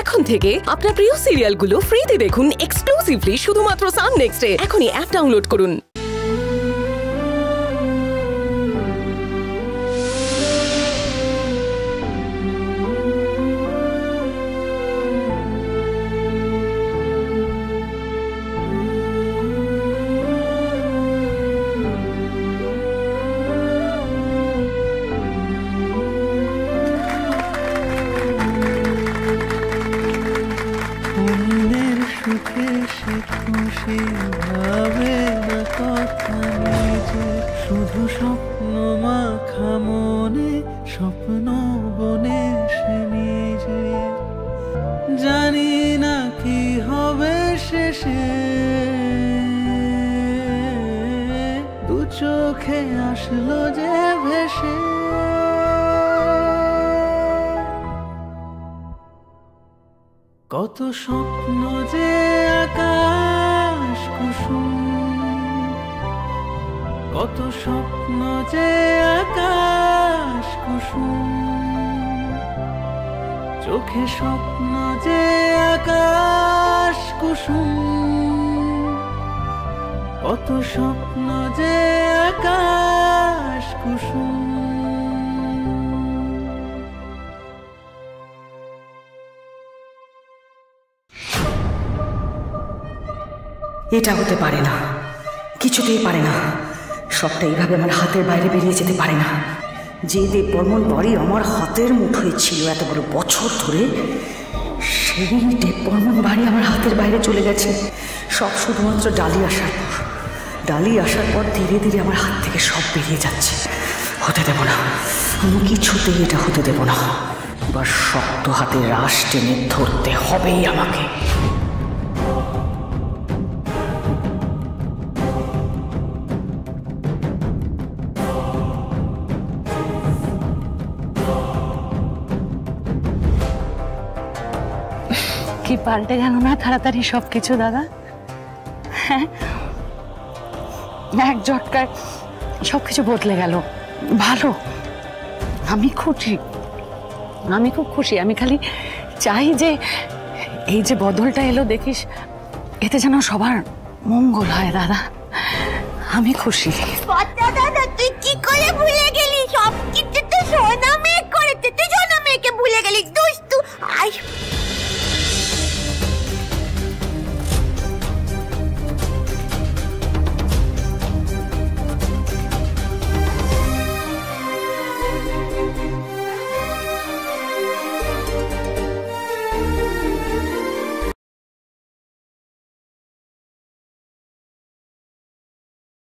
এখন থেকে আপনার প্রিয় সিরিয়ালগুলো ফ্রিতে দেখুন এক্সক্লুসিভলি শুধুমাত্র সান নেক্সটে। এখনই অ্যাপ ডাউনলোড করুন। শুধু স্বপ্ন মাখা মনে স্বপ্ন বনে সে নিজে জানি না কি হবে শেষে দু চোখে আসলো যে ভেসে কত স্বপ্ন যে আকাশ কুসুম কত স্বপ্ন যে আকাশ কুসুম চোখে স্বপ্ন যে আকাশ কুসুম কত স্বপ্ন যে আকাশ কুসুম এটা হতে পারে না, কিছুতেই পারে না। সবটা এইভাবে আমার হাতের বাইরে বেরিয়ে যেতে পারে না। যে দেববর্মন বাড়ি আমার হাতের মুঠোয় ছিল এত বড় বছর ধরে, সেই দেববর্মন বাড়ি আমার হাতের বাইরে চলে গেছে। সব শুধুমাত্র ডালি আসার পর ধীরে ধীরে আমার হাত থেকে সব বেরিয়ে যাচ্ছে। হতে দেব না, আমি কিছুতেই এটা হতে দেব না। এবার শক্ত হাতে রাশ টেনে ধরতে হবেই আমাকে। কি পাল্টে গেল না তাড়াতাড়ি সবকিছু দাদা? হ্যাঁ, এক ঝটকায় সবকিছু বদলে গেল। ভালো, আমি খুশি, আমি খুব খুশি। আমি খালি চাই যে এই যে বদলটা এলো দেখিস, এতে যেন সবার মঙ্গল হয় দাদা। আমি খুশি। দাদা তুই কি করে ভুলে গেলি? সব কিছু তো সোনা মেয়ে করেছে, তুই সোনা মেয়েকে ভুলে গেলি দুষ্টু।